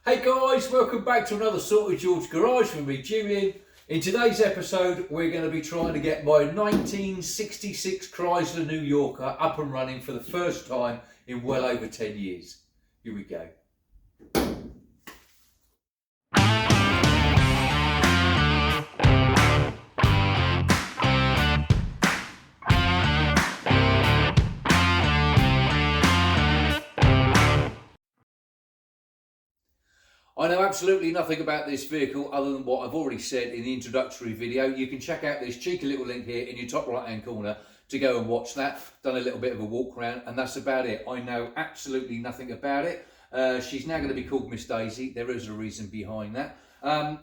Hey guys, welcome back to another Sorted George Garage with me, Julian. In today's episode, we're going to be trying to get my 1966 Chrysler New Yorker up and running for the first time in well over 10 years. Here we go. I know absolutely nothing about this vehicle other than what I've already said in the introductory video. You can check out this cheeky little link here in your top right hand corner to go and watch that. Done a little bit of a walk around and that's about it. I know absolutely nothing about it. She's now going to be called Miss Daisy. There is a reason behind that.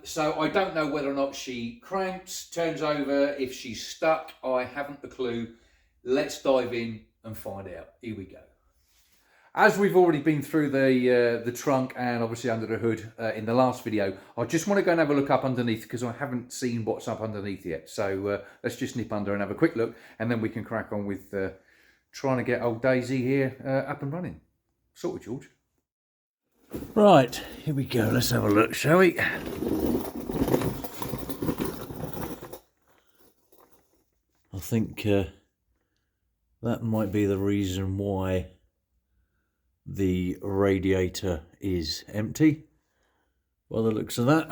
So I don't know whether or not she cranks, turns over, if she's stuck. I haven't a clue. Let's dive in and find out. Here we go. As we've already been through the trunk and obviously under the hood in the last video, I just want to go and have a look up underneath because I haven't seen what's up underneath yet. So let's just nip under and have a quick look and then we can crack on with trying to get old Daisy here up and running. Sorted, George. Right, here we go. Let's have a look, shall we? I think that might be the reason why the radiator is empty by the looks of that.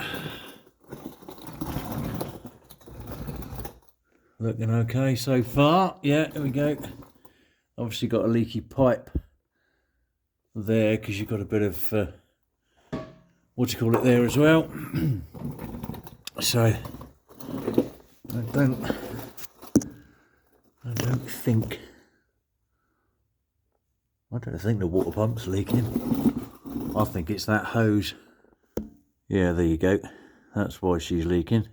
Looking okay so far. Yeah, there we go. Obviously got a leaky pipe there because you've got a bit of what do you call it there as well. So I don't think the water pump's leaking. I think it's that hose. Yeah, there you go. That's why she's leaking.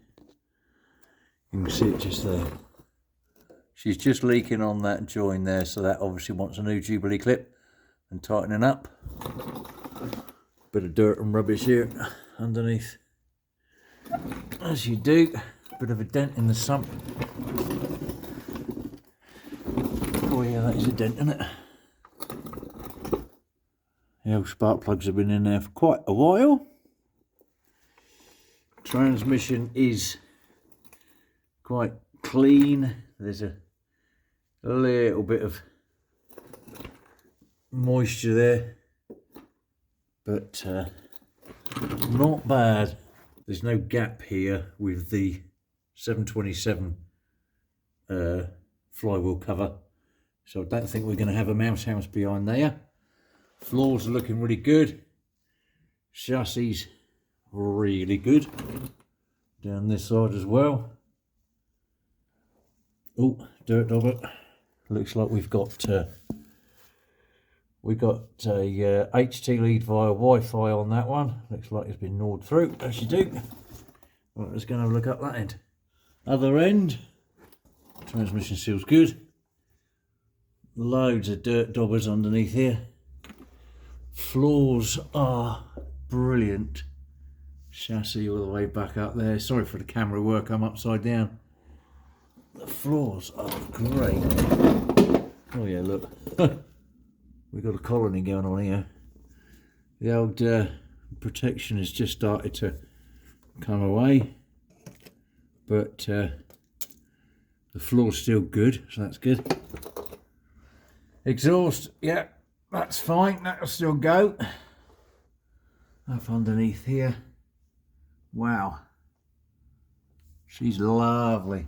You can see it just there. She's just leaking on that join there, so that obviously wants a new Jubilee clip and tightening up. Bit of dirt and rubbish here underneath. As you do. Bit of a dent in the sump. Oh yeah, that is a dent in it. The old spark plugs have been in there for quite a while. Transmission is quite clean. There's a little bit of moisture there, but not bad. There's no gap here with the 727 flywheel cover, so I don't think we're going to have a mouse house behind there. Floors are looking really good. Chassis really good. Down this side as well. Oh, dirt dobber. Looks like we've got a HT lead via Wi-Fi on that one. Looks like it's been gnawed through, as you do. Right, let's go and have a look up that end. Other end. Transmission seal's good. Loads of dirt daubers underneath here. Floors are brilliant. Chassis all the way back up there. Sorry for the camera work, I'm upside down. The floors are great. Oh yeah, look. We've got a colony going on here. The old protection has just started to come away. But the floor's still good, so that's good. Exhaust, yeah. That's fine, that'll still go. Up underneath here. Wow. She's lovely.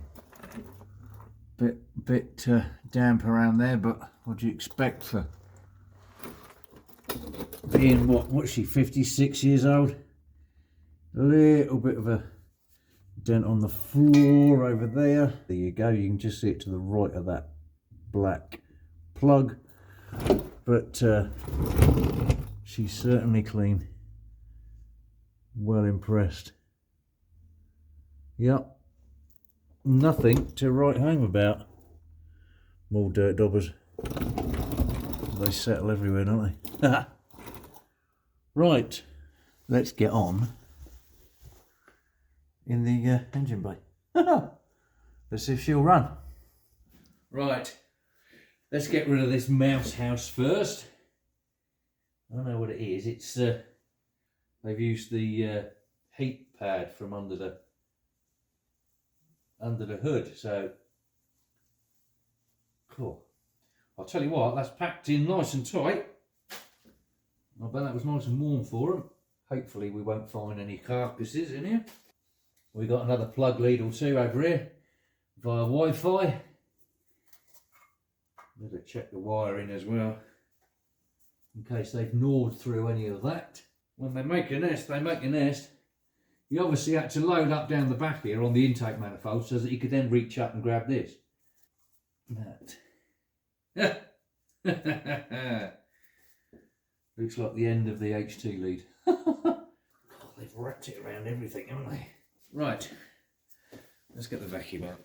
Bit damp around there, but what do you expect for being, what's she, 56 years old? A little bit of a dent on the floor over there. There you go, you can just see it to the right of that black plug. But she's certainly clean. Well impressed. Yep. Nothing to write home about. More dirt daubers. They settle everywhere, don't they? Right. Let's get on in the engine bay. Let's see if she'll run. Right. Let's get rid of this mouse house first. I don't know what it is. It's They've used the heat pad from under the hood, so cool. I'll tell you what, that's packed in nice and tight. I bet that was nice and warm for them. Hopefully we won't find any carcasses in here. We've got another plug lead or two over here via Wi-Fi. Better check the wiring as well, in case they've gnawed through any of that. When they make a nest, they make a nest. You obviously had to load up down the back here on the intake manifold so that you could then reach up and grab this. That. Looks like the end of the HT lead. Oh, they've wrapped it around everything, haven't they? Right, let's get the vacuum out.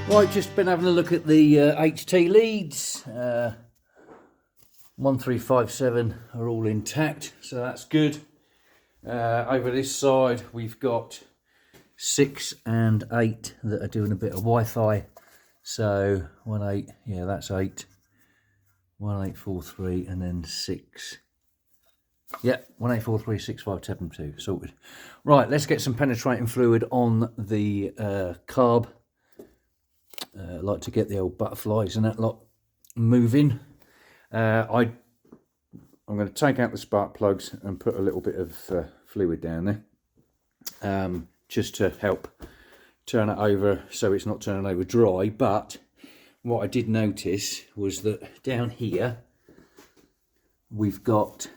Right, just been having a look at the HT leads. 1357 are all intact, so that's good. Over this side we've got 6 and 8 that are doing a bit of Wi-Fi. So 18, yeah, that's 8, 1843, and then 6. Yeah, 1843 6572 sorted. Right, let's get some penetrating fluid on the carb. Like to get the old butterflies and that lot moving. I'm going to take out the spark plugs and put a little bit of fluid down there, just to help turn it over so it's not turning over dry. But what I did notice was that down here we've got,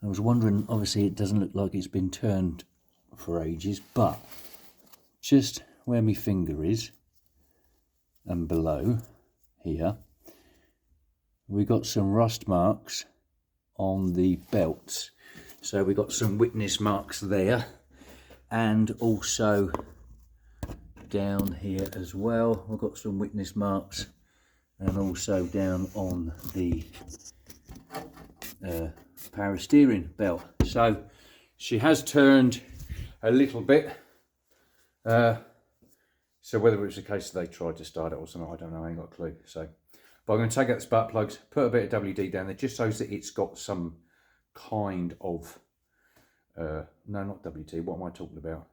I was wondering, obviously it doesn't look like it's been turned for ages, but just where my finger is and below here, we got some rust marks on the belts. So we got some witness marks there, and also down here as well we've got some witness marks, and also down on the power steering belt. So she has turned a little bit. So whether it was a case that they tried to start it or something, I don't know, I ain't got a clue. So, but I'm going to take out the spark plugs, put a bit of WD down there, just so that it's got some kind of, no, not WD, what am I talking about?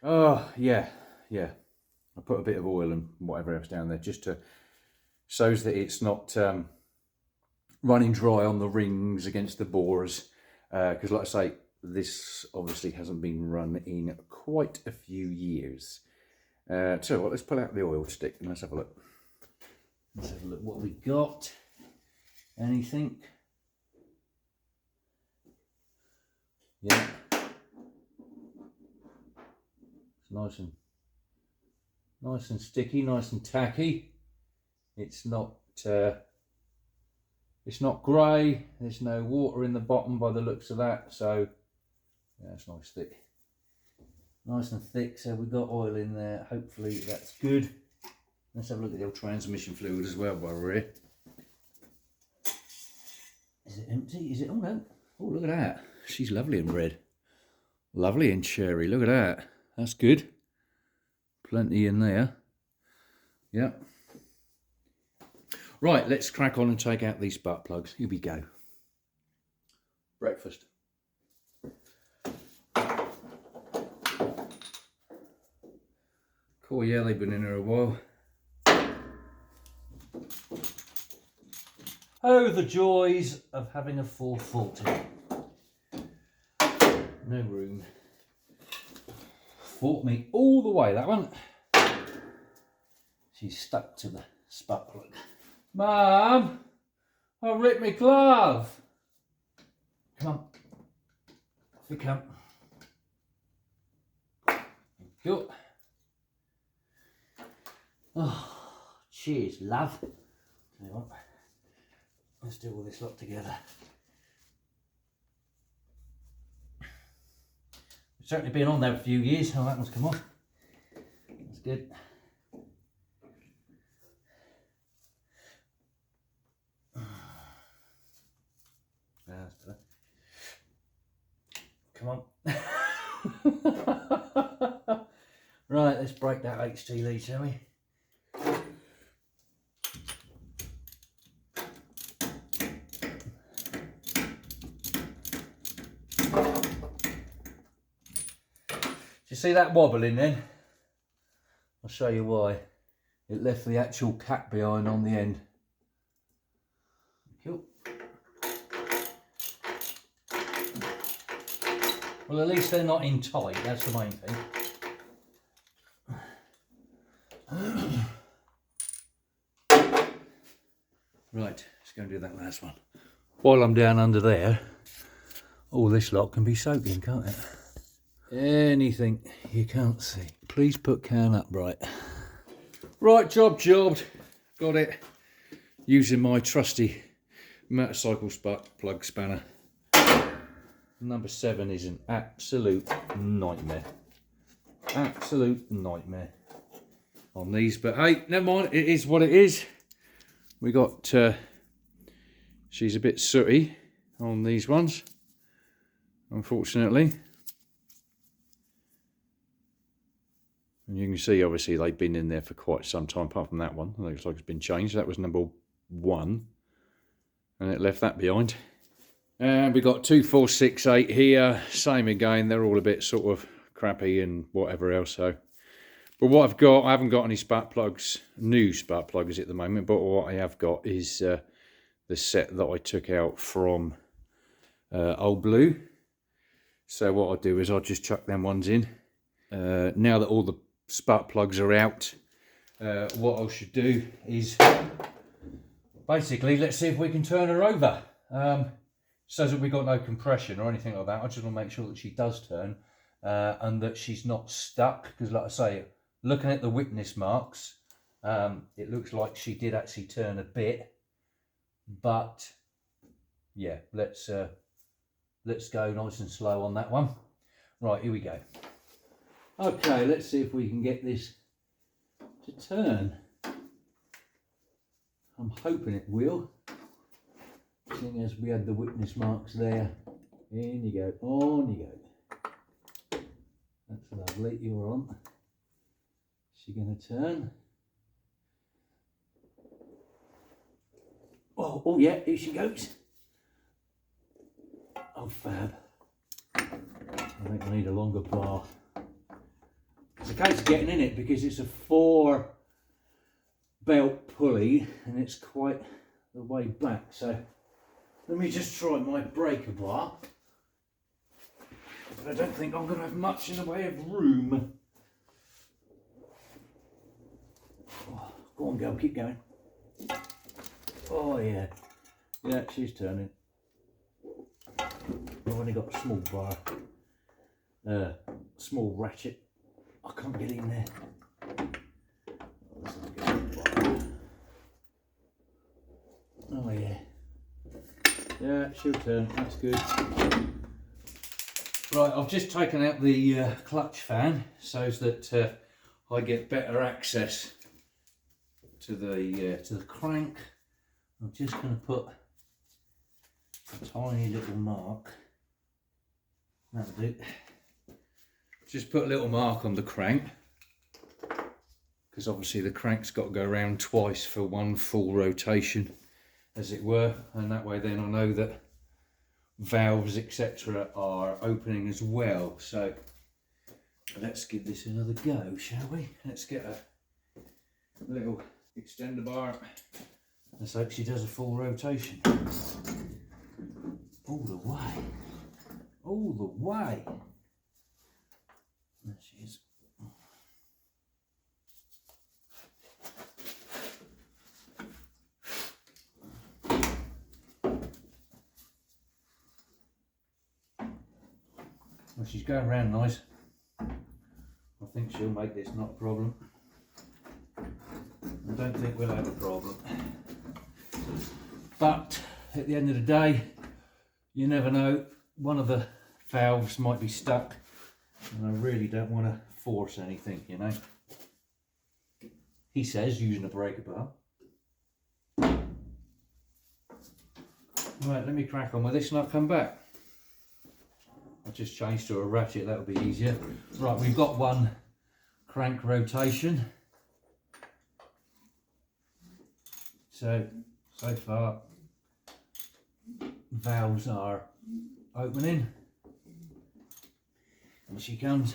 Oh, yeah. I put a bit of oil and whatever else down there, just to, so that it's not running dry on the rings against the bores. Because like I say, this obviously hasn't been run in quite a few years. So what, let's pull out the oil stick and let's have a look. Let's have a look what we got. Anything? Yeah. It's nice and sticky, nice and tacky. It's not grey. There's no water in the bottom by the looks of that. So yeah, it's nice thick. Nice and thick, so we've got oil in there. Hopefully that's good. Let's have a look at the old transmission fluid as well while we're here. Is it empty? Is it? Oh no. Oh, look at that. She's lovely in red. Lovely in cherry. Look at that. That's good. Plenty in there. Yeah. Right, let's crack on and take out these spark plugs. Here we go. Breakfast. Cool, yeah, they've been in there a while. Oh, the joys of having a 440. No room. Fought me all the way, that one. She's stuck to the spark plug. Mum, I ripped my glove. Come on. Off you come. Cool. Oh, cheers, love. Tell you what, let's do all this lot together. It's certainly been on there for a few years. Oh, that one's come off. That's good. That's better. Come on. Right, let's break that HT lead, shall we? Do you see that wobbling then? I'll show you why. It left the actual cap behind on the end. Cool. Well, at least they're not in tight, that's the main thing. Right, let's go and do that last one. While I'm down under there, all this lot can be soaking, can't it? Anything you can't see. Please put can upright. Right, jobbed. Got it. Using my trusty motorcycle spark plug spanner. Number 7 is an absolute nightmare. Absolute nightmare on these. But hey, never mind. It is what it is. We got, she's a bit sooty on these ones, unfortunately. And you can see, obviously, they've been in there for quite some time, apart from that one. It looks like it's been changed. That was number 1. And it left that behind. And we got 2, 4, 6, 8 here. Same again. They're all a bit sort of crappy and whatever else. So, but what I've got, I haven't got any spark plugs, new spark plugs at the moment. But what I have got is the set that I took out from Old Blue. So what I'll do is I'll just chuck them ones in. Now that all the spark plugs are out, what I should do is basically, let's see if we can turn her over. Says that we've got no compression or anything like that. I just want to make sure that she does turn and that she's not stuck, because like I say, looking at the witness marks, it looks like she did actually turn a bit. But yeah, let's go nice and slow on that one. Right, here we go. Okay, let's see if we can get this to turn. I'm hoping it will, seeing as we had the witness marks there. In you go, on you go. That's lovely, you're on. Is she going to turn? Oh yeah, here she goes. Oh, fab. I think I need a longer bar. It's a case of getting in it because it's a 4 belt pulley and it's quite the way back. So let me just try my breaker bar. But I don't think I'm going to have much in the way of room. Oh, go on, girl, keep going. Oh yeah, yeah, she's turning. I've only got a small bar, small ratchet. I can't get in there. Oh yeah. Yeah, she'll turn, that's good. Right, I've just taken out the clutch fan so that I get better access to the crank. I'm just going to put a tiny little mark. That'll do. Just put a little mark on the crank, because obviously the crank's got to go around twice for one full rotation, as it were, and that way then I know that valves etc. are opening as well. So let's give this another go, shall we? Let's get a little extender bar. Let's hope she does a full rotation. All the way. All the way. There she is. Well, she's going round nice. I think she'll make this not a problem. I don't think we'll have a problem. But at the end of the day, you never know, one of the valves might be stuck, and I really don't want to force anything, you know. He says using a breaker bar. Right, let me crack on with this and I'll come back. I'll just change to a ratchet, that'll be easier. Right, we've got one crank rotation. So far, valves are opening. And she comes.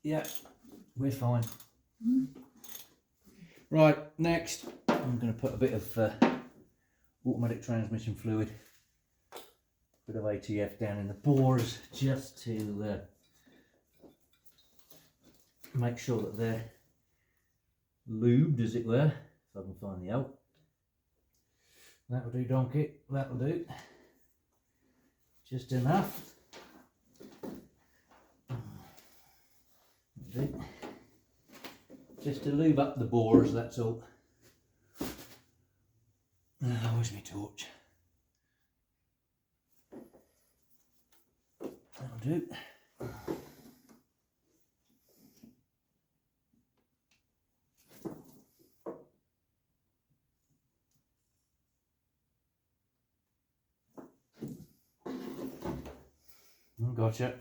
Yeah, we're fine. Right, next, I'm going to put a bit of automatic transmission fluid, bit of ATF down in the bores, just to make sure that they're lubed, as it were, if I can find the out. That'll do, donkey, that'll do. Just enough. Just to lube up the bores, that's all. Where's my torch? That'll do. Gotcha.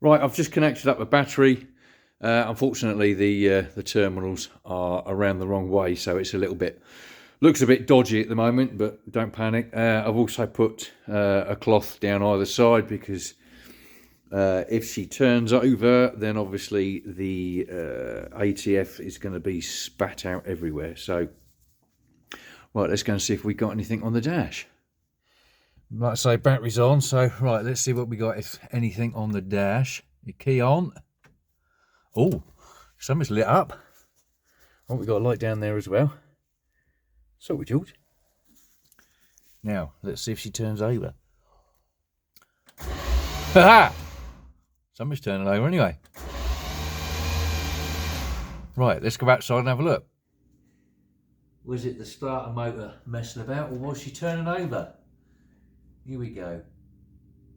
Right, I've just connected up a battery. Unfortunately, the terminals are around the wrong way, so it's a little bit, looks a bit dodgy at the moment, but don't panic. I've also put a cloth down either side because if she turns over, then obviously the ATF is going to be spat out everywhere. So, right, let's go and see if we got anything on the dash. Like I say, battery's on, so right, let's see what we got, if anything on the dash. Your key on. Oh, something's lit up. Oh, we got a light down there as well. Sorry, George. Now, let's see if she turns over. Ha-ha! Somebody's turning over anyway. Right, let's go outside and have a look. Was it the starter motor messing about, or was she turning over? Here we go.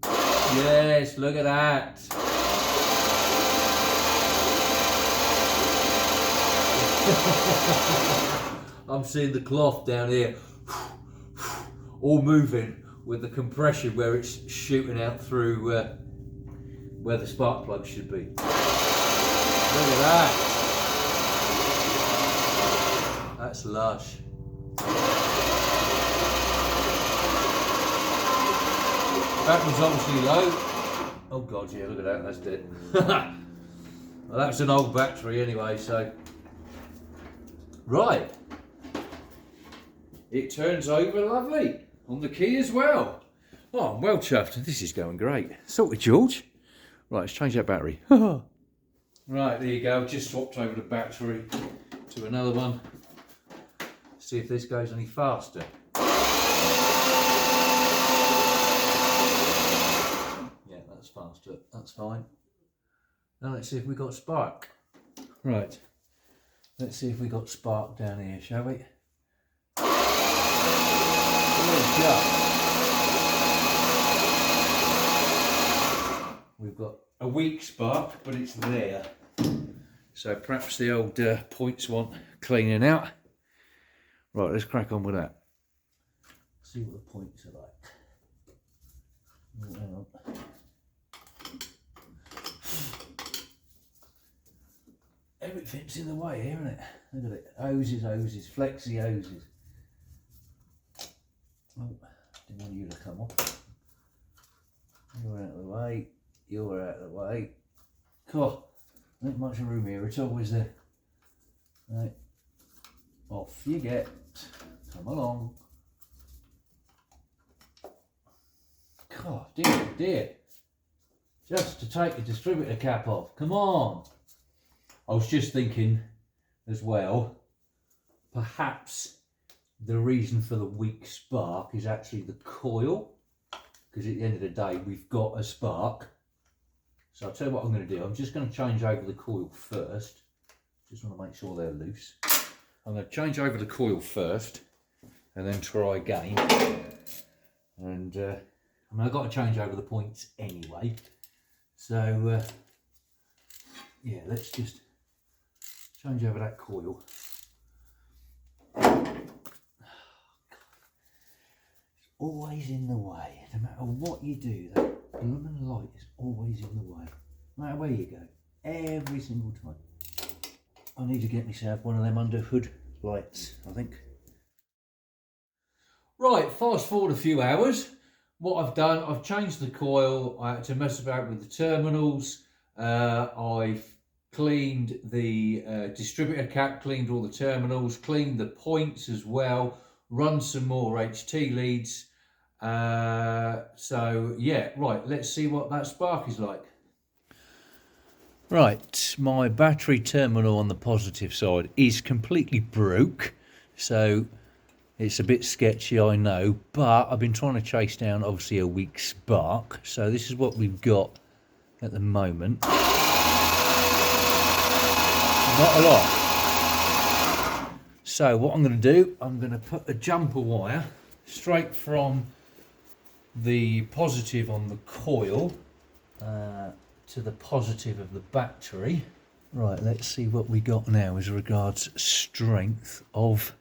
Yes, look at that. I'm seeing the cloth down here all moving with the compression where it's shooting out through where the spark plug should be. Look at that. That's lush. Battery's obviously low. Oh god, yeah, look at that, that's dead. Well, that's an old battery anyway, so. Right. It turns over lovely on the key as well. Oh, I'm well chuffed. This is going great. Sorted, George. Right, let's change that battery. Right, there you go. Just swapped over the battery to another one. See if this goes any faster. Yeah, that's faster. That's fine. Now let's see if we got spark. Right. Let's see if we got spark down here, shall we? We've got a weak spark, but it's there. So perhaps the old points want cleaning out. Right, let's crack on with that. See what the points are like. Oh, hang on. Everything's in the way here, isn't it? Look at it. Hoses, hoses, flexi hoses. Oh, didn't want you to come off. You're out of the way. You're out of the way. Cool. Not much room here. It's always there. Right. Off you get. Come along. God, dear, dear. Just to take the distributor cap off. Come on. I was just thinking as well, perhaps the reason for the weak spark is actually the coil. because at the end of the day we've got a spark. So I'll tell you what I'm going to do. I'm just going to change over the coil first. Just want to make sure they're loose. I'm going to change over the coil first and then try again. And I mean, I've got to change over the points anyway. So yeah, let's just change over that coil. It's always in the way. No matter what you do, that blooming light is always in the way. No matter where you go, every single time. I need to get myself one of them under hood lights, I think. Right, fast forward a few hours. What I've done, I've changed the coil. I had to mess about with the terminals. I've cleaned the distributor cap, cleaned all the terminals, cleaned the points as well, run some more HT leads. So yeah, right, let's see what that spark is like. Right, my battery terminal on the positive side is completely broke, so it's a bit sketchy, I know, but I've been trying to chase down obviously a weak spark, so this is what we've got at the moment. Not a lot. So what I'm going to do, I'm going to put a jumper wire straight from the positive on the coil to the positive of the battery. Right, let's see what we got now as regards strength of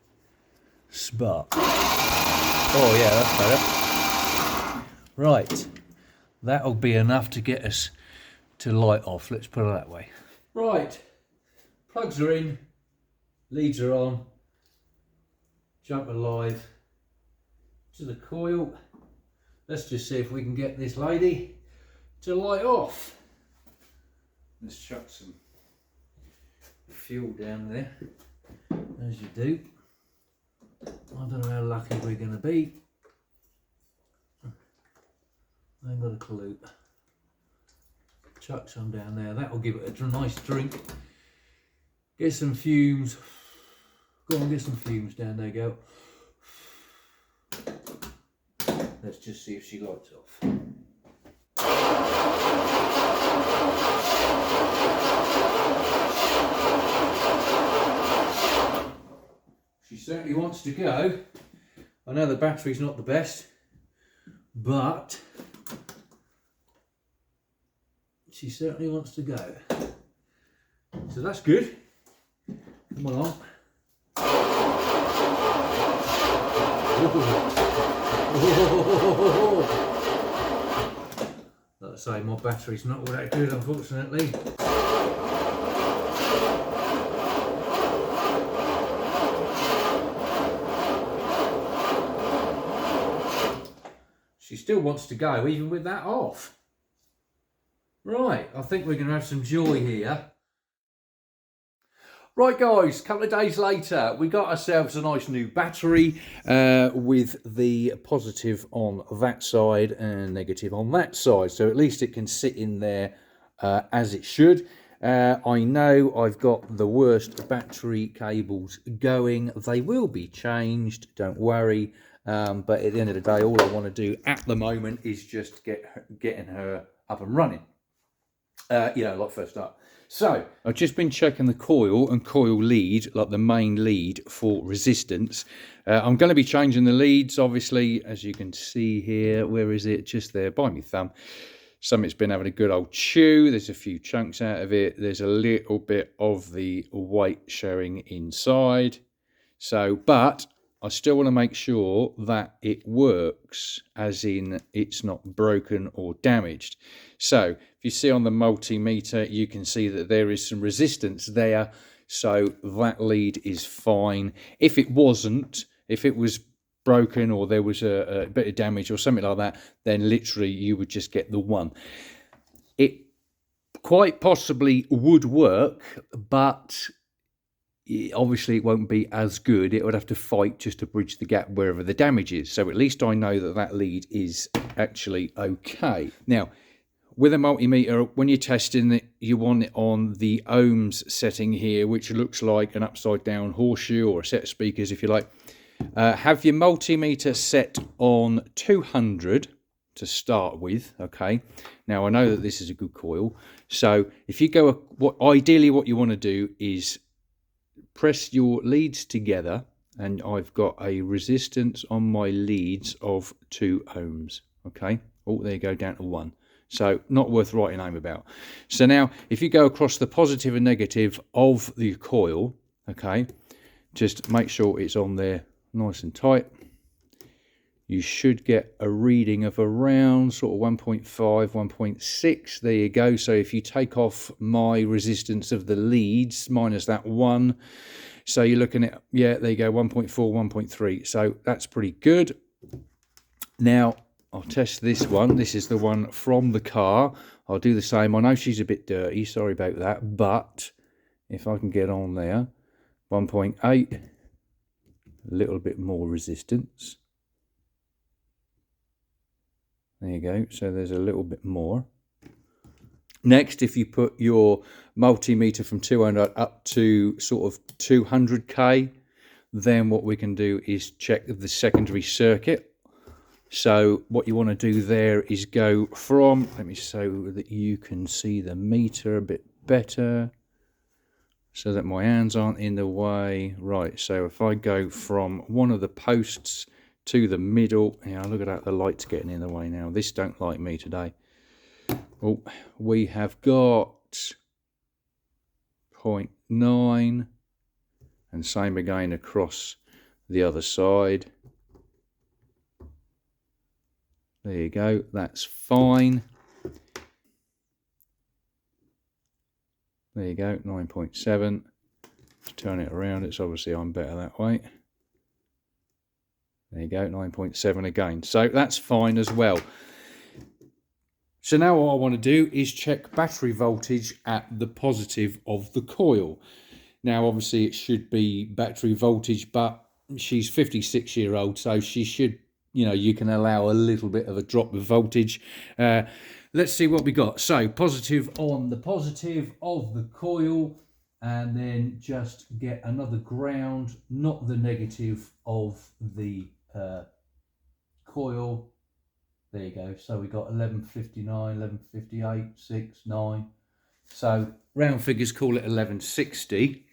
spark. Oh yeah, that's better. Right, that'll be enough to get us to light off, let's put it that way. Right, plugs are in, leads are on, jumper live to the coil. Let's just see if we can get this lady to light off. Let's chuck some fuel down there, as you do. I don't know how lucky we're going to be. I ain't got a clue. Chuck some down there, that'll give it a nice drink. Get some fumes. Go on, get some fumes down there, go. Let's just see if she lights off. She certainly wants to go. I know the battery's not the best, but she certainly wants to go. So that's good. Come along. Like I say, my battery's not all that good, unfortunately. She still wants to go, even with that off. Right, I think we're going to have some joy here. Right guys, a couple of days later, we got ourselves a nice new battery with the positive on that side and negative on that side. So at least it can sit in there as it should. I know I've got the worst battery cables going. They will be changed, don't worry. But at the end of the day, all I want to do at the moment is just getting her up and running. You know, like first up. So I've just been checking the coil and coil lead, like the main lead for resistance. I'm going to be changing the leads, obviously, as you can see here. Where is it? Just there by my thumb. Something's been having a good old chew. There's a few chunks out of it. There's a little bit of the weight showing inside. So, but I still want to make sure that it works, as in it's not broken or damaged. So if you see on the multimeter, you can see that there is some resistance there. So that lead is fine. If it wasn't, if it was broken or there was a bit of damage or something like that, then literally you would just get the one. It quite possibly would work, but obviously it won't be as good. It would have to fight just to bridge the gap wherever the damage is. So at least I know that that lead is actually okay. Now, with a multimeter, when you're testing it, you want it on the ohms setting here, which looks like an upside down horseshoe or a set of speakers, if you like. Have your multimeter set on 200 to start with. Okay, now I know that this is a good coil, so if you go, ideally what you want to do is press your leads together, and I've got a resistance on my leads of 2 ohms. Okay, oh, there you go, down to 1. So not worth writing home about. So now if you go across the positive and negative of the coil, okay, just make sure it's on there nice and tight. You should get a reading of around sort of 1.5, 1.6. There you go. So if you take off my resistance of the leads minus that 1, so you're looking at, yeah, there you go, 1.4, 1.3. So that's pretty good. Now I'll test this one. This is the one from the car. I'll do the same. I know she's a bit dirty, sorry about that, but if I can get on there, 1.8, a little bit more resistance. There you go, so there's a little bit more. Next, if you put your multimeter from 200 up to sort of 200k, then what we can do is check the secondary circuit. So what you want to do there is go from, let me so that you can see the meter a bit better, so that my hands aren't in the way. Right, so if I go from one of the posts to the middle, yeah, look at that, the light's getting in the way now. This don't like me today. Oh, we have got 0.9, and same again across the other side. There you go, that's fine. There you go, 9.7. Let's turn it around, it's obviously I'm better that way. There you go, 9.7 again. So that's fine as well. So now what I want to do is check battery voltage at the positive of the coil. Now obviously it should be battery voltage, but she's 56-year-old, so she should, you know, you can allow a little bit of a drop of voltage. Let's see what we got. So positive on the positive of the coil, and then just get another ground, not the negative of the coil. There you go. So we got 1159, 1158, 6, 9. So round figures, call it 1160.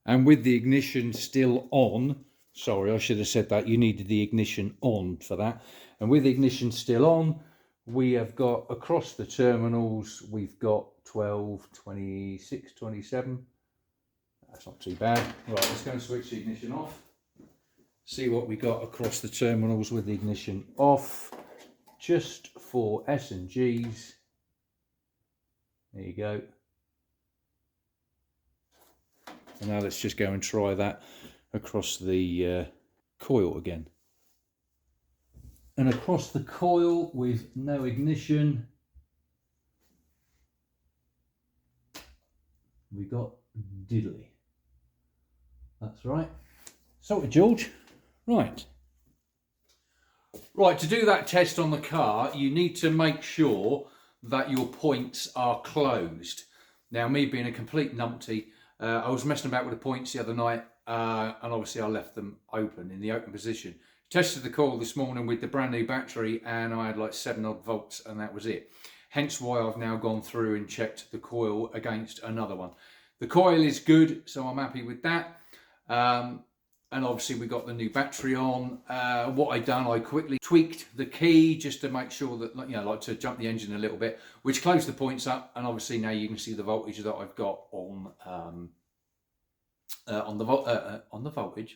And with the ignition still on, sorry, I should have said that, you needed the ignition on for that. And with the ignition still on, we have got across the terminals, we've got 12, 26, 27. That's not too bad. Right, let's go and switch the ignition off. See what we got across the terminals with the ignition off, just for S and Gs. There you go. And now let's just go and try that across the coil again. And across the coil with no ignition, we got diddly. That's right. Sorted, George. Right. Right, to do that test on the car, you need to make sure that your points are closed. Now, me being a complete numpty, I was messing about with the points the other night, and obviously I left them open, in the open position. Tested the coil this morning with the brand new battery, and I had like 7 odd volts, and that was it. Hence why I've now gone through and checked the coil against another one. The coil is good, so I'm happy with that. And obviously we got the new battery on. What I done, I quickly tweaked the key just to make sure that, you know, like to jump the engine a little bit, which closed the points up. And obviously now you can see the voltage that I've got on the voltage.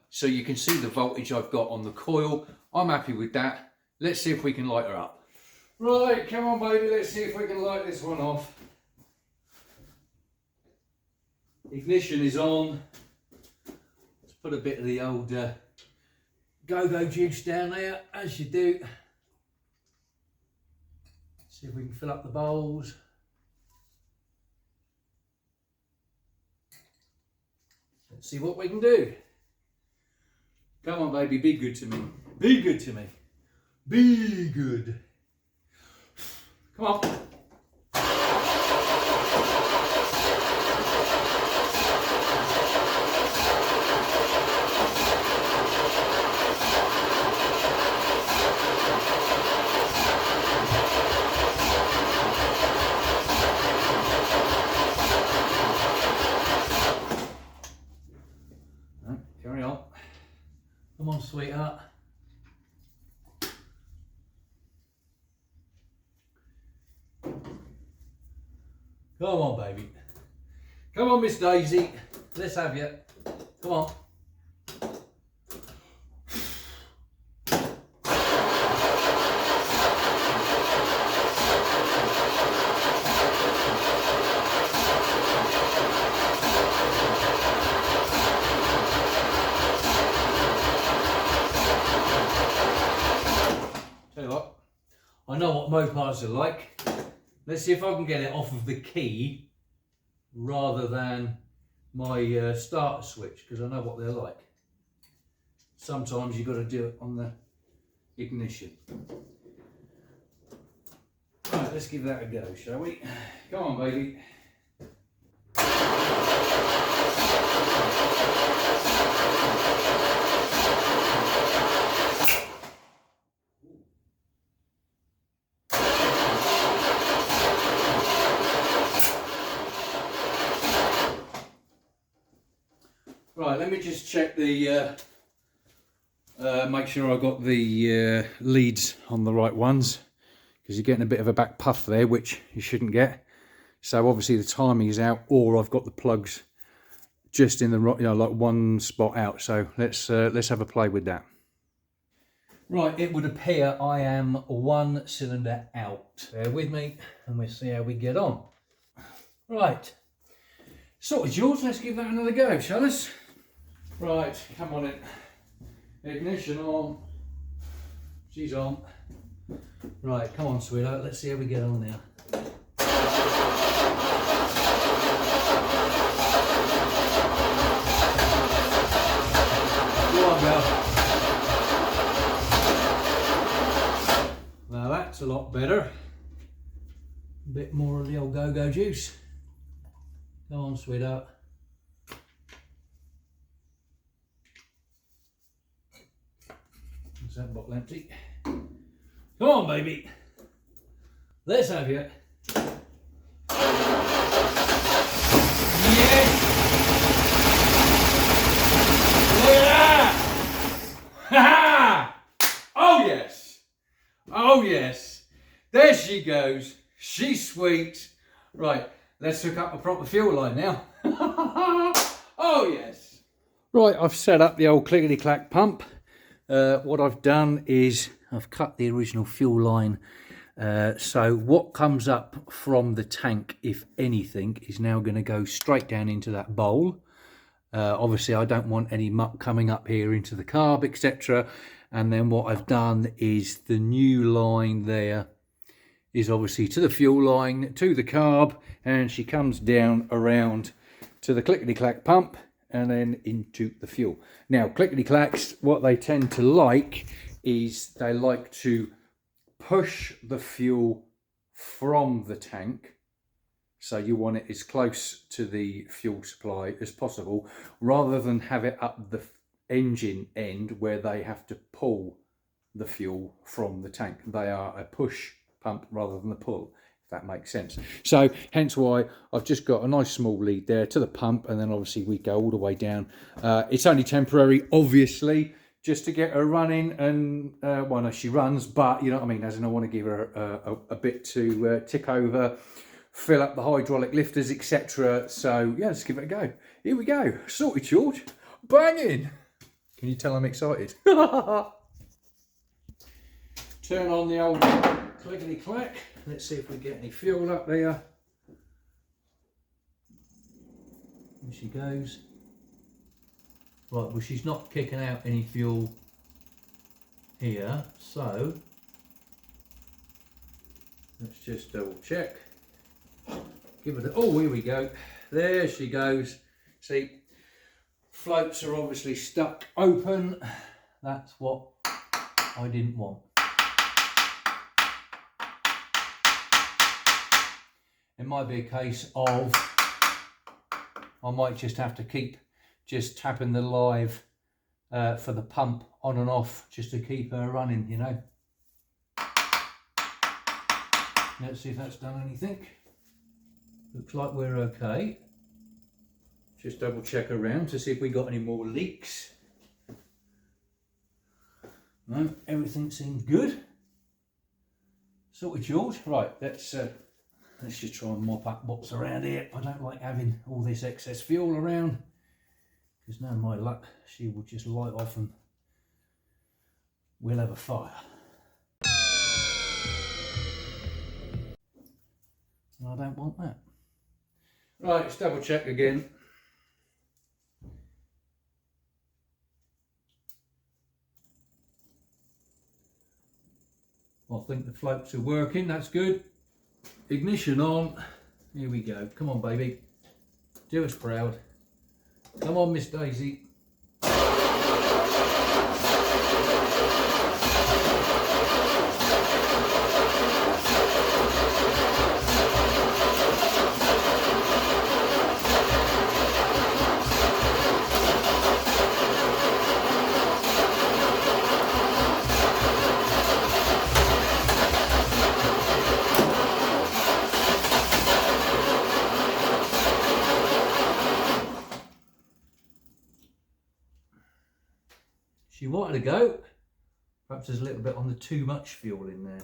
So you can see the voltage I've got on the coil. I'm happy with that. Let's see if we can light her up. Right, come on, baby. Let's see if we can light this one off. Ignition is on. Put a bit of the old go-go juice down there, as you do. See if we can fill up the bowls. Let's see what we can do. Come on, baby, be good to me. Be good to me. Be good. Come on. sweetheart. Come on, baby. Come on, Miss Daisy. Let's have you. Come on. Tell you what, I know what mopeds are like. Let's see if I can get it off of the key rather than my starter switch, because I know what they're like. Sometimes you've got to do it on the ignition. Right, let's give that a go, shall we? Come on, baby. Right, let me just check the, make sure I got the leads on the right ones, because you're getting a bit of a back puff there, which you shouldn't get. So obviously the timing is out, or I've got the plugs just in the right, like one spot out. So let's have a play with that. Right, it would appear I am one cylinder out. Bear with me, and we'll see how we get on. Right, sorted, George. Let's give that another go, shall us? Right, come on in. Ignition on. She's on. Right, come on, sweetheart. Let's see how we get on now. Go on, girl. Now that's a lot better. A bit more of the old go-go juice. Come on, sweetheart. Is that bottle empty? Come on, baby. Let's have you. Yes! Look at that! Ha ha! Oh yes! Oh yes! There she goes. She's sweet. Right, let's hook up a proper fuel line now. Oh yes! Right, I've set up the old clickety-clack pump. What I've done is I've cut the original fuel line, so what comes up from the tank, if anything, is now going to go straight down into that bowl. Obviously I don't want any muck coming up here into the carb, etc. And then what I've done is the new line there is obviously to the fuel line, to the carb, and she comes down around to the clickety-clack pump and then into the fuel. Now, clickety-clacks, what they tend to like is they like to push the fuel from the tank. So you want it as close to the fuel supply as possible, rather than have it up the engine end where they have to pull the fuel from the tank. They are a push pump rather than a pull, if that makes sense. So hence why I've just got a nice small lead there to the pump, and then obviously we go all the way down. It's only temporary, obviously, just to get her running, and well, no, she runs, but you know what I mean, as in I want to give her a bit to tick over, fill up the hydraulic lifters, etc. So yeah, let's give it a go. Here we go. Sorted, George. Banging. Can you tell I'm excited? Turn on the old clickety clack. Let's see if we get any fuel up there. Here she goes. Right, well, she's not kicking out any fuel here, so let's just double check. Give it a, oh, here we go. There she goes. See, floats are obviously stuck open. That's what I didn't want. It might be a case of I might just have to keep just tapping the live for the pump on and off just to keep her running, you know. Let's see if that's done anything. Looks like we're okay. Just double check around to see if we got any more leaks. No, everything seems good. Sorted, George. Right, let's just try and mop up what's around here. I don't like having all this excess fuel around, because no my luck, she will just light off and we'll have a fire. And I don't want that. Right, let's double check again. I think the floats are working, that's good. Ignition on. Here we go. Come on, baby. Do us proud. Come on, Miss Daisy. She wanted to go. Perhaps there's a little bit on the too much fuel in there.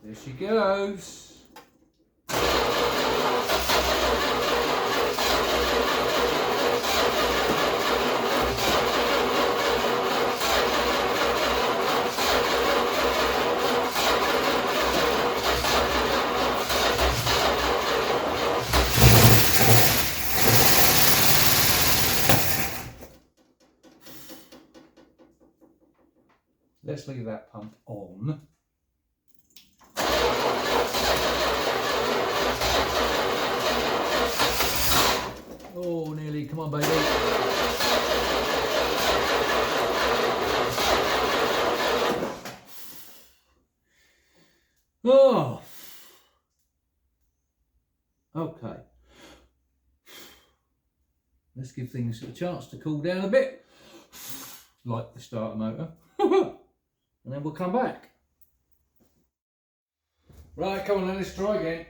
There she goes. Let's leave that pump on. Oh, nearly. Come on, baby. Oh. Okay. Let's give things a chance to cool down a bit. Like the starter motor. And then we'll come back. Right, come on then, let's try again.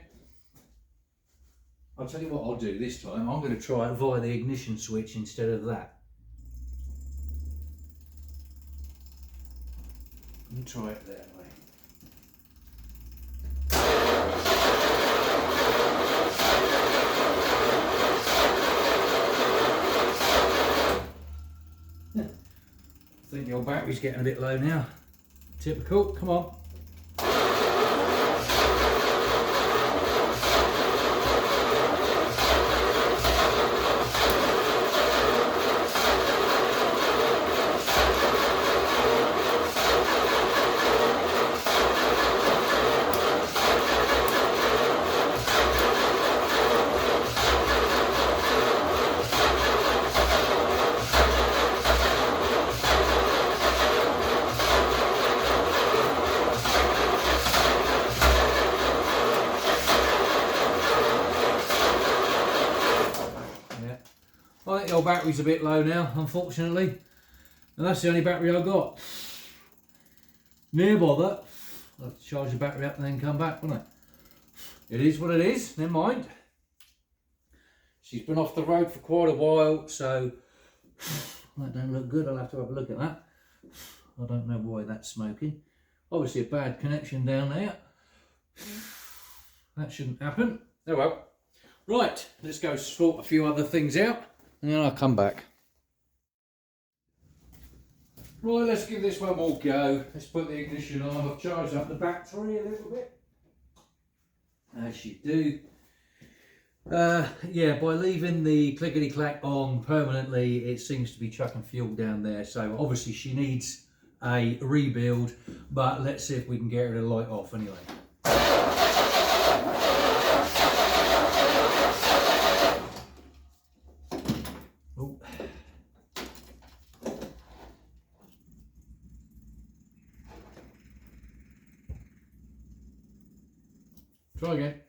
I'll tell you what I'll do this time. I'm going to try it via the ignition switch instead of that. Let me try it that way. I think your battery's getting a bit low now. Typical, come on. I think your battery's a bit low now, unfortunately. And that's the only battery I've got. Near bother. I'll have to charge the battery up and then come back, won't I? It is what it is, never mind. She's been off the road for quite a while, so that don't look good. I'll have to have a look at that. I don't know why that's smoking. Obviously a bad connection down there. That shouldn't happen. Oh well. Right, let's go sort a few other things out and then I'll come back. Right, let's give this one more go. Let's put the ignition on. I've charged up the battery a little bit, as you do. Yeah, by leaving the clickety-clack on permanently, it seems to be chucking fuel down there. So obviously she needs a rebuild, but let's see if we can get her to light off anyway. Oh. Try again.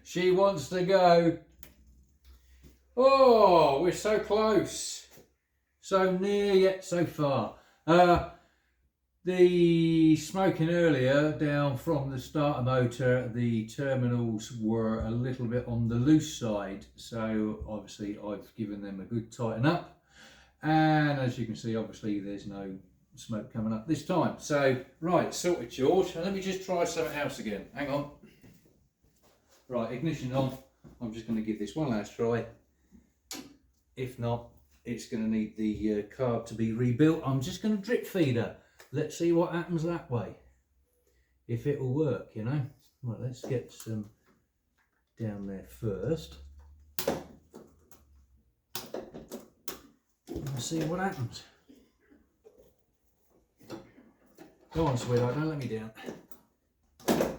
She wants to go. Oh, we're so close. So near yet so far. The smoking earlier down from the starter motor, the terminals were a little bit on the loose side. So obviously I've given them a good tighten up. And as you can see, obviously there's no smoke coming up this time. So, right, sorted, George. And let me just try something else again. Hang on. Right, ignition on. I'm just going to give this one last try. If not, it's going to need the carb to be rebuilt. I'm just going to drip feed her. Let's see what happens that way. If it will work, you know. Right, let's get some down there first. And see what happens. Go on, sweetheart, don't let me down.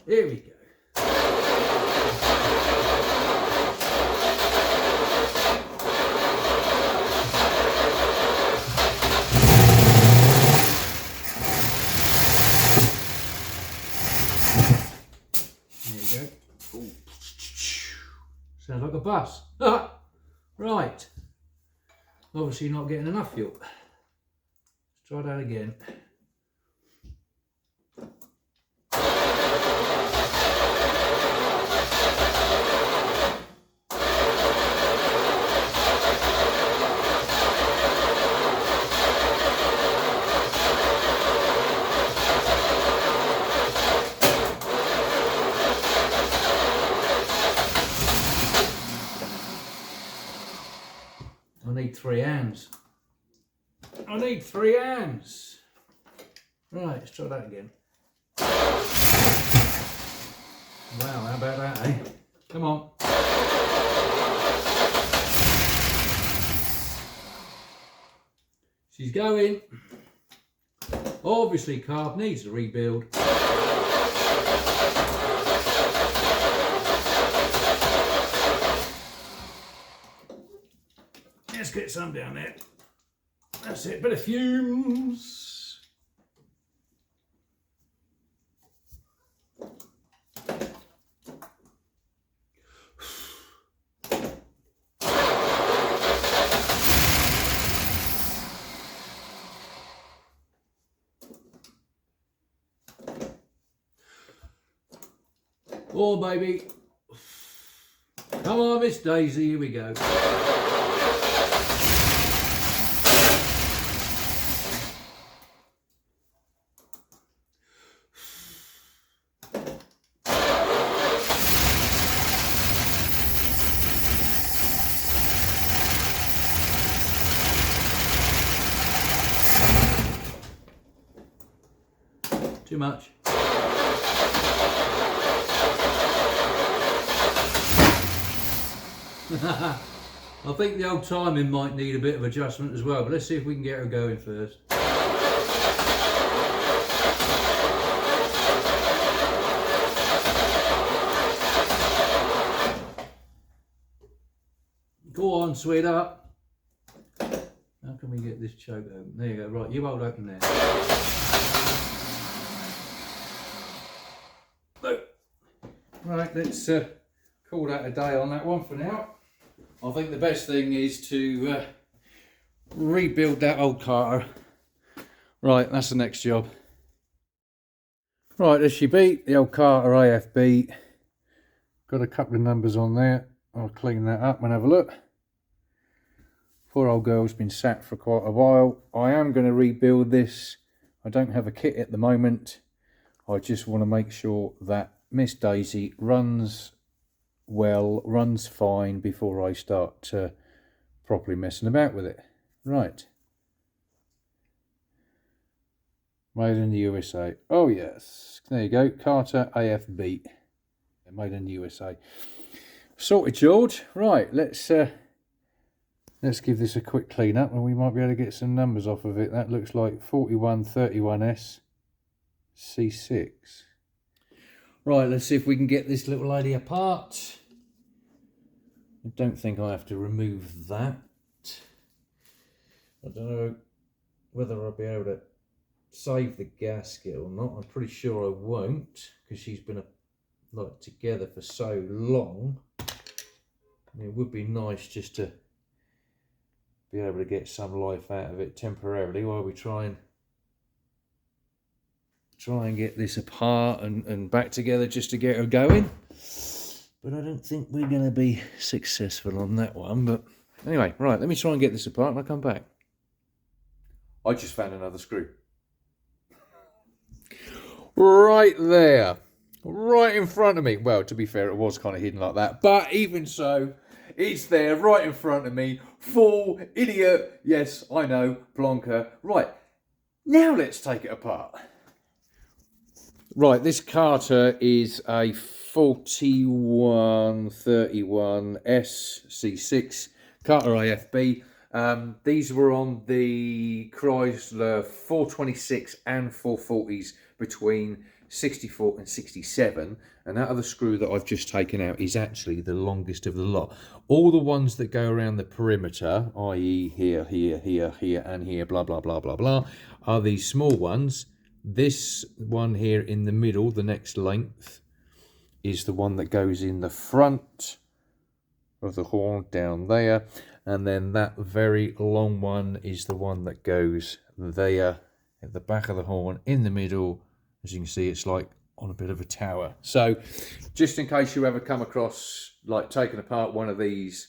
Here we go. Sounds like a bus. Right. Obviously not getting enough fuel. Let's try that again. I need 3 hands. I need 3 hands. Right, let's try that again. Wow, how about that, eh? Come on. She's going. Obviously, carb needs a rebuild. Let's get some down there. That's it, bit of fumes. Oh, baby. Come on, Miss Daisy, here we go. Too much. I think the old timing might need a bit of adjustment as well, but let's see if we can get her going first. Go on, sweetheart. How can we get this choke open? There you go. Right, you hold open there. Right, let's call that a day on that one for now. I think the best thing is to rebuild that old carter. Right, that's the next job. Right, as she beat the old carter AFB. Got a couple of numbers on there. I'll clean that up and have a look. Poor old girl's been sat for quite a while. I am going to rebuild this. I don't have a kit at the moment. I just want to make sure that Miss Daisy runs well, runs fine before I start properly messing about with it. Right. Made in the USA. Oh yes. There you go. Carter AFB. Made in the USA. Sorted, George. Right. Let's give this a quick clean up and we might be able to get some numbers off of it. That looks like 4131S C6. Right, let's see if we can get this little lady apart. I don't think I have to remove that. I don't know whether I'll be able to save the gasket or not. I'm pretty sure I won't because she's been like together for so long, it would be nice just to be able to get some life out of it temporarily while we try and get this apart and back together just to get her going. But I don't think we're going to be successful on that one. But anyway, right, let me try and get this apart and I'll come back. I just found another screw. Right there. Right in front of me. Well, to be fair, it was kind of hidden like that. But even so, it's there right in front of me. Fool, idiot. Yes, I know, plonker. Right, now let's take it apart. Right, this Carter is a 4131 SC6 Carter AFB. These were on the Chrysler 426 and 440s between 64 and 67, and that other screw that I've just taken out is actually the longest of the lot. All the ones that go around the perimeter, i.e. here, here, here, here, and here, blah, blah, blah, blah, blah, are these small ones. This one here in the middle, the next length, is the one that goes in the front of the horn down there, and then that very long one is the one that goes there at the back of the horn in the middle. As you can see, it's like on a bit of a tower. So just in case you ever come across like taking apart one of these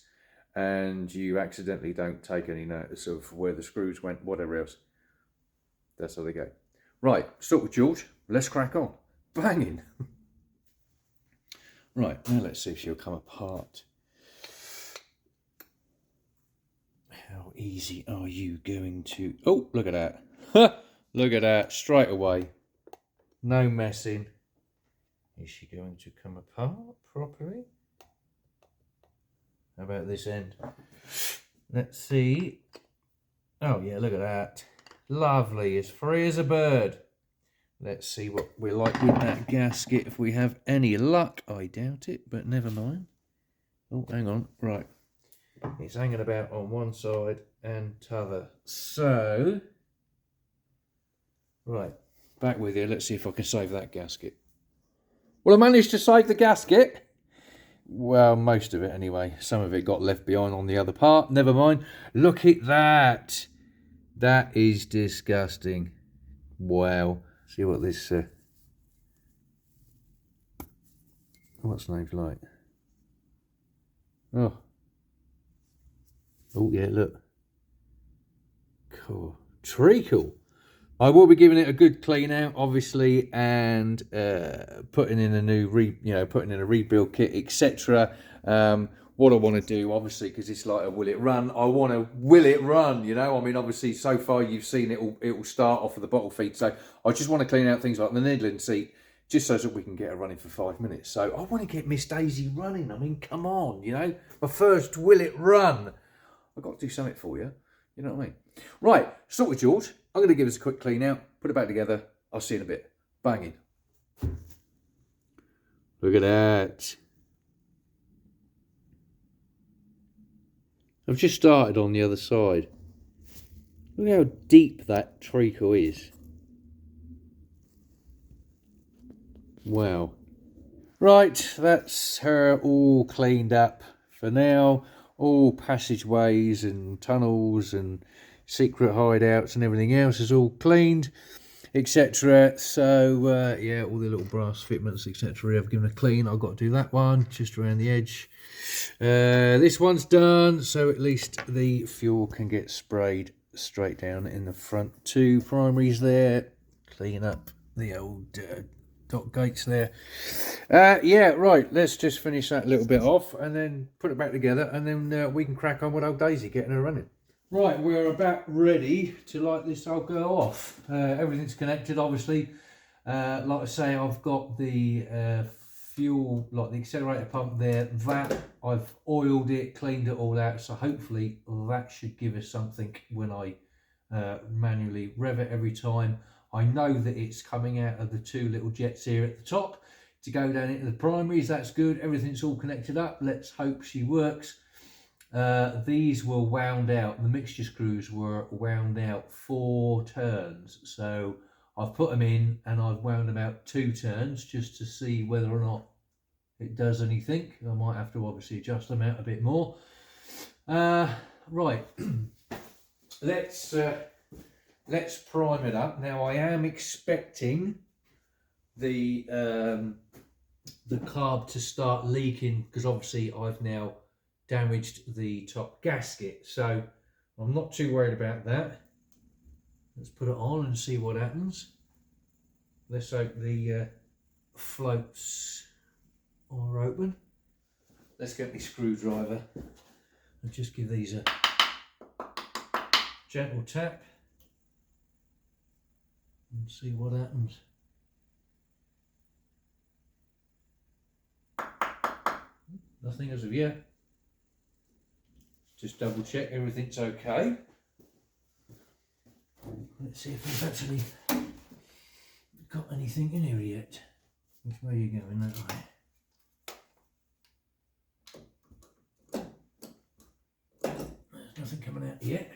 and you accidentally don't take any notice of where the screws went, whatever else, that's how they go. Right, start with George. Let's crack on. Banging. Right, now let's see if she'll come apart. How easy are you going to... Oh, look at that. Look at that, straight away. No messing. Is she going to come apart properly? How about this end? Let's see. Oh yeah, look at that. Lovely, as free as a bird. Let's see what we're like with that gasket if we have any luck. I doubt it, but never mind. Oh, hang on. Right. It's hanging about on one side and t'other. So, right. Back with you. Let's see if I can save that gasket. Well, I managed to save the gasket. Well, most of it anyway. Some of it got left behind on the other part. Never mind. Look at that. That is disgusting. Wow. See what this... what's the name's like? Oh. Oh, yeah, look. Cool. Treacle. I will be giving it a good clean out, obviously, and putting in a new, putting in a rebuild kit, etc. What I want to do, obviously, because it's like a will it run. I want to will it run. You know, I mean, obviously, so far you've seen it will start off with the bottle feed. So I just want to clean out things like the niddling seat, just so that we can get her running for 5 minutes. So I want to get Miss Daisy running. I mean, come on, you know, my first will it run. I've got to do something for you. You know what I mean? Right, start with George. I'm going to give us a quick clean out, put it back together. I'll see you in a bit. Banging. Look at that. I've just started on the other side. Look how deep that treacle is. Wow. Right, that's her all cleaned up for now. All passageways and tunnels and secret hideouts and everything else is all cleaned, etc. So yeah, all the little brass fitments, etc. I've given a clean. I've got to do that one just around the edge. This one's done, so at least the fuel can get sprayed straight down in the front. Two primaries there. Clean up the old dot gates there. Yeah, right, let's just finish that little bit off and then put it back together, and then we can crack on with old Daisy, getting her running. Right, we're about ready to light this old girl off. Everything's connected, obviously. Like I say, I've got the fuel, like the accelerator pump there. That, I've oiled it, cleaned it all out, so hopefully that should give us something when I manually rev it every time. I know that it's coming out of the two little jets here at the top to go down into the primaries. That's good. Everything's all connected up. Let's hope she works. These were wound out. The mixture screws were wound out 4 turns. So I've put them in and I've wound them out 2 turns just to see whether or not it does anything. I might have to obviously adjust them out a bit more. Right, let's prime it up. Now I am expecting the carb to start leaking, because obviously I've now damaged the top gasket, so I'm not too worried about that. Let's put it on and see what happens. Let's hope the floats are open. Let's get my screwdriver and just give these a gentle tap and see what happens. Nothing as of yet. Just double check everything's okay. Let's see if we've actually got anything in here yet. Which way are you going? That way. There's nothing coming out yet.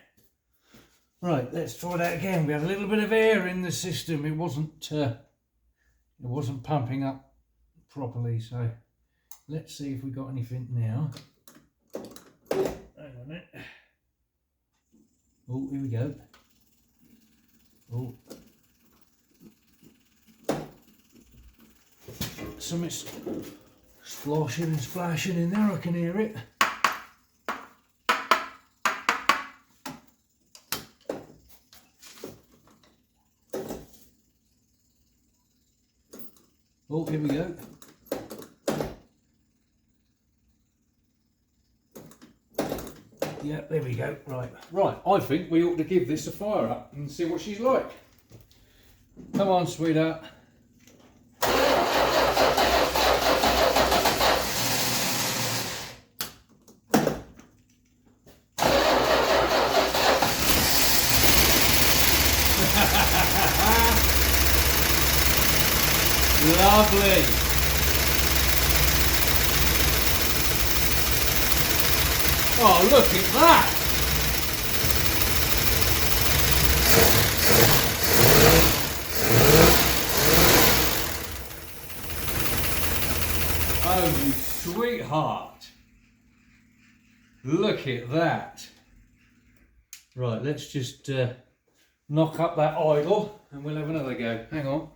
Right, let's try that again. We had a little bit of air in the system. It wasn't pumping up properly, so let's see if we got anything now. Hang on a minute. Oh, here we go. Oh. Something's sloshing and splashing in there, I can hear it. Oh, here we go. Yeah, there we go. Right, I think we ought to give this a fire up and see what she's like. Come on, sweetheart. Lovely. Oh, look at that. Oh, you sweetheart. Look at that. Right, let's just knock up that idle and we'll have another go. Hang on.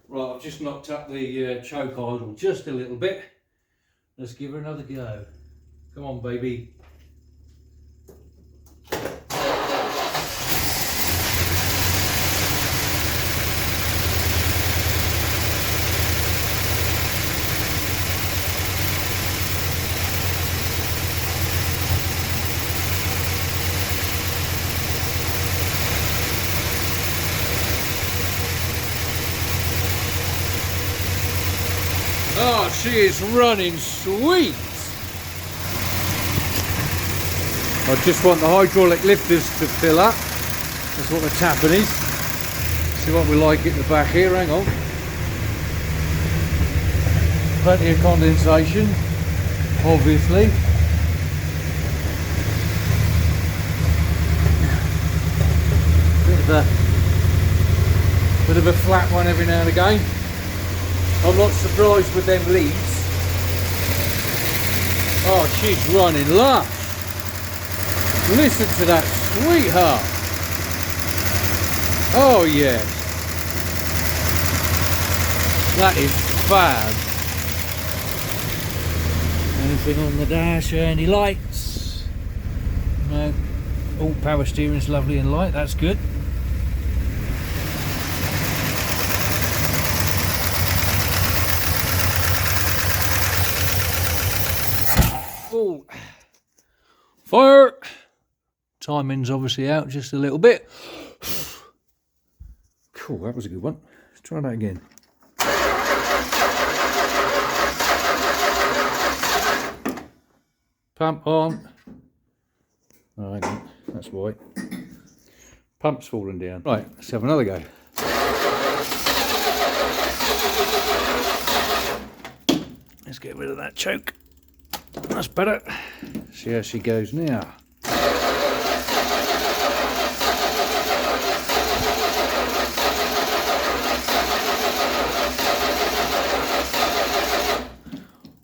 Right, I've just knocked up the choke idle just a little bit. Let's give her another go. Come on, baby. Oh, she is running sweet. I just want the hydraulic lifters to fill up. That's what the tapping is. See what we like at the back here, hang on. Plenty of condensation, obviously. Bit of a flat one every now and again. I'm not surprised with them leads. Oh, she's running lush. Listen to that, sweetheart. Oh yes. That is fab. Anything on the dash? Any lights? No. Oh, power steering's lovely and light, that's good. Oh, fire! Timing's obviously out just a little bit. Cool, that was a good one. Let's try that again. Pump on. Oh, hang on, that's why. Pump's falling down. Right, let's have another go. Let's get rid of that choke. That's better. See how she goes now.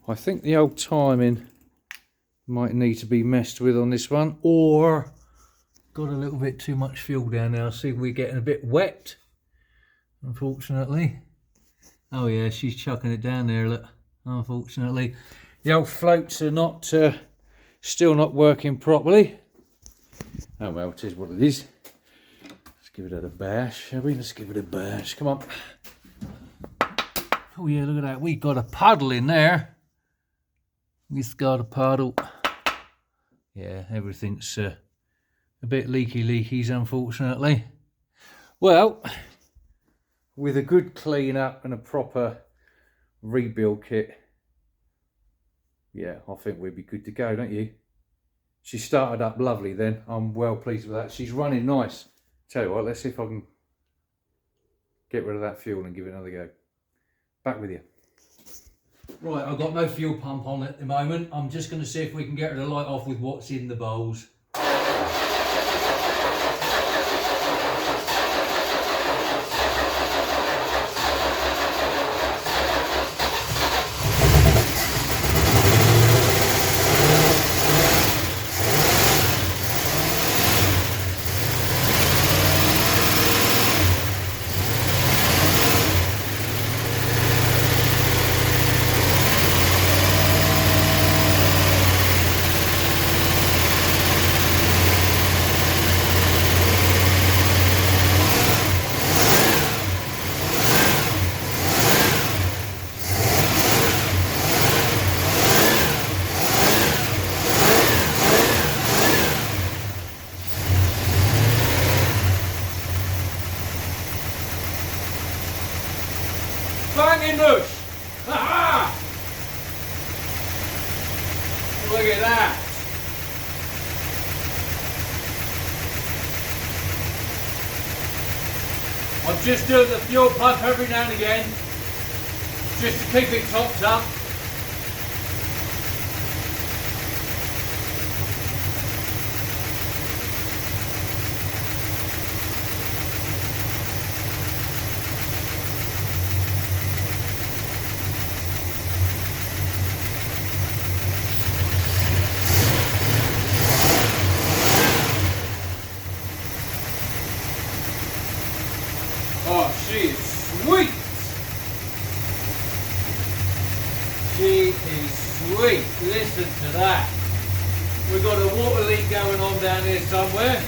I think the old timing might need to be messed with on this one, or got a little bit too much fuel down there. I see we're getting a bit wet, unfortunately. Oh yeah, she's chucking it down there, look. Unfortunately, the old floats are not still not working properly. Oh well, it is what it is. Let's give it a bash, shall we? Let's give it a bash. Come on. Oh yeah, look at that. We got a puddle in there. We've got a puddle. Yeah, everything's a bit leaky, unfortunately. Well, with a good clean up and a proper rebuild kit, yeah, I think we'd be good to go, don't you? She started up lovely then. I'm well pleased with that. She's running nice. Tell you what, let's see if I can get rid of that fuel and give it another go. Back with you. Right, I've got no fuel pump on at the moment. I'm just going to see if we can get the light off with what's in the bowls. Banging bush! Aha! Look at that! I'm just doing the fuel pump every now and again, just to keep it topped up. Oh, she is sweet! She is sweet. Listen to that. We've got a water leak going on down here somewhere.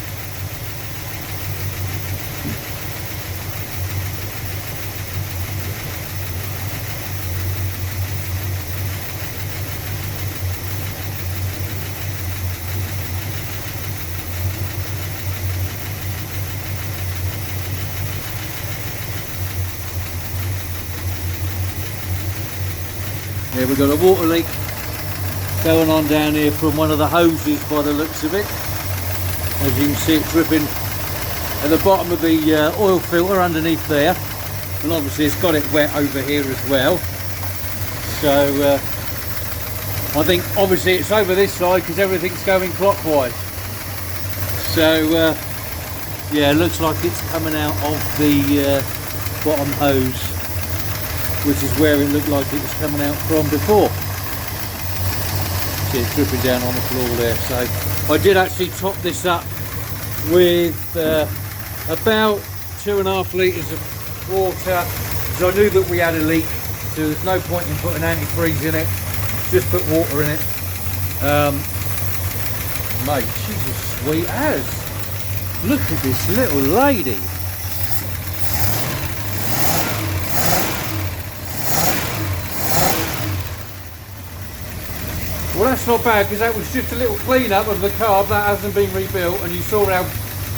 Yeah, we've got a water leak going on down here from one of the hoses by the looks of it. As you can see, it's dripping at the bottom of the oil filter underneath there, and obviously it's got it wet over here as well. So I think obviously it's over this side because everything's going clockwise. So yeah, it looks like it's coming out of the bottom hose, which is where it looked like it was coming out from before. See it dripping down on the floor there. So I did actually top this up with about 2.5 litres of water, because I knew that we had a leak, so there's no point in putting antifreeze in it, just put water in it. Mate, she's as sweet as. Look at this little lady. Well, that's not bad, because that was just a little clean up of the carb that hasn't been rebuilt, and you saw how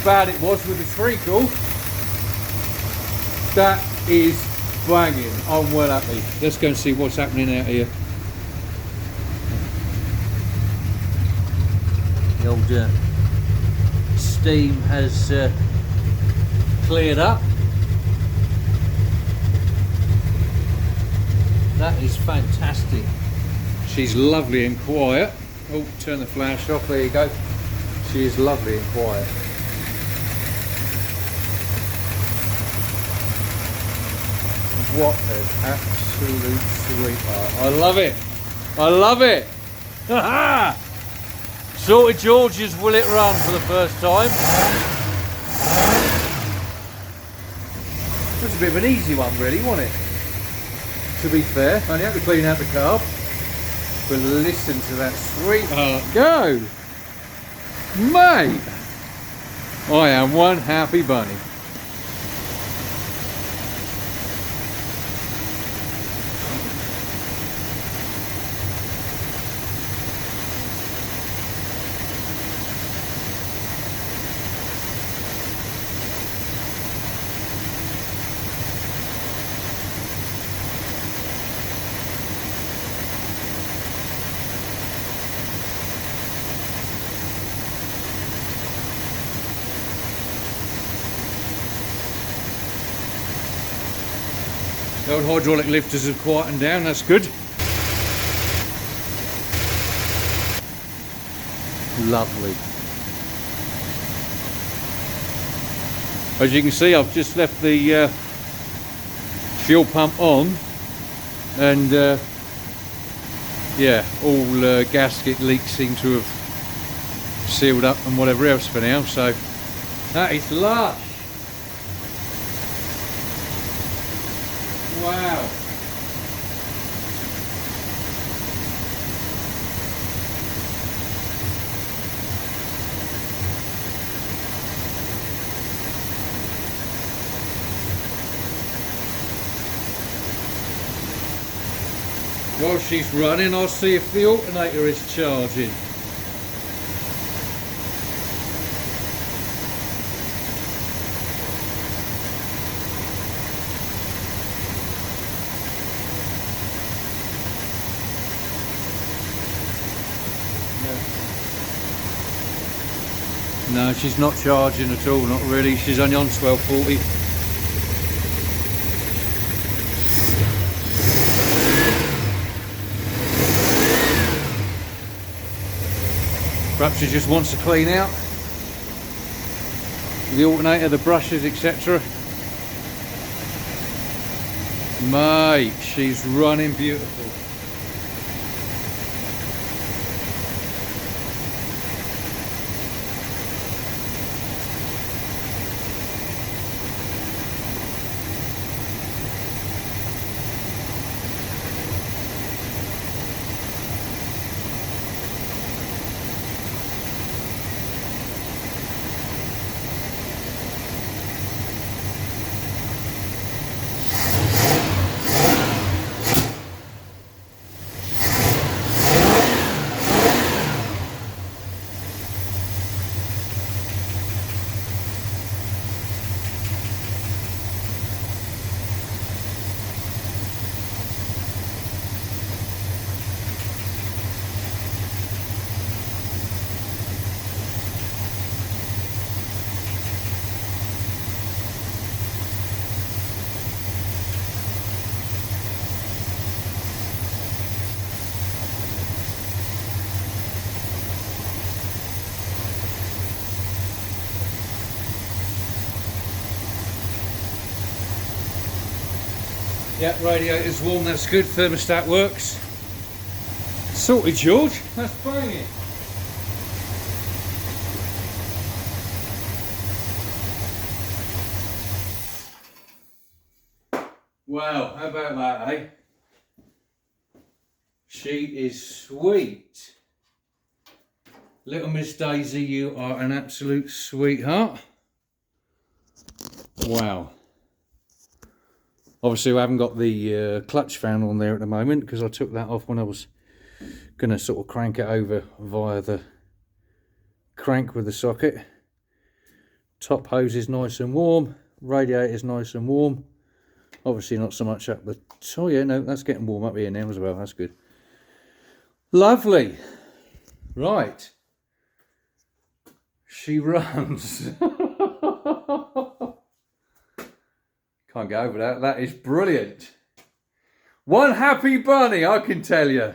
bad it was with the treacle. That is banging. I'm well happy. Let's go and see what's happening out here. The old steam has cleared up. That is fantastic. She's lovely and quiet. Oh, turn the flash off, there you go. She is lovely and quiet. What an absolute sweetheart. I love it. I love it. Sorted George's Will It Run for the first time. That's a bit of an easy one really, wasn't it? To be fair, only have to clean out the carb. But listen to that sweetheart go. Mate, I am one happy bunny. The old hydraulic lifters have quietened down, that's good. Lovely. As you can see, I've just left the fuel pump on, and yeah, all gasket leaks seem to have sealed up and whatever else for now, so that is lush. Wow. While she's running, I'll see if the alternator is charging. No, she's not charging at all, not really. She's only on 1240. Perhaps she just wants to clean out the alternator, the brushes, etc. Mate, she's running beautiful. Yeah, radiator's warm, that's good, thermostat works. Sorted, George, that's banging. Wow, how about that, eh? She is sweet. Little Miss Daisy, you are an absolute sweetheart. Wow. Obviously I haven't got the clutch fan on there at the moment because I took that off when I was going to sort of crank it over via the crank with the socket. Top hose is nice and warm, radiator is nice and warm. Obviously not so much up the... Oh yeah, no, that's getting warm up here now as well, that's good. Lovely. Right. She runs. Can't get over that. That is brilliant. One happy bunny, I can tell you.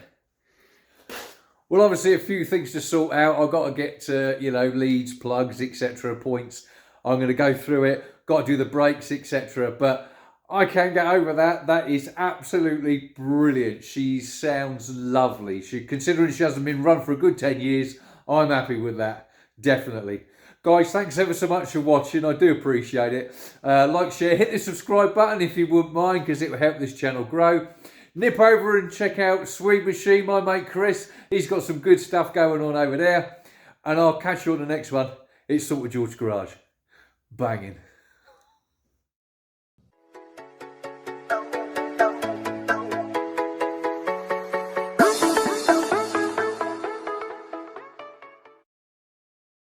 Well, obviously a few things to sort out. I've got to get, you know, leads, plugs, etc., points. I'm going to go through it. Got to do the brakes, etc. But I can't get over that. That is absolutely brilliant. She sounds lovely. Considering she hasn't been run for a good 10 years, I'm happy with that. Definitely. Guys, thanks ever so much for watching. I do appreciate it. Like, share, hit the subscribe button if you wouldn't mind, because it will help this channel grow. Nip over and check out Sweet Machine, my mate Chris. He's got some good stuff going on over there. And I'll catch you on the next one. It's Salt with George Garage. Banging.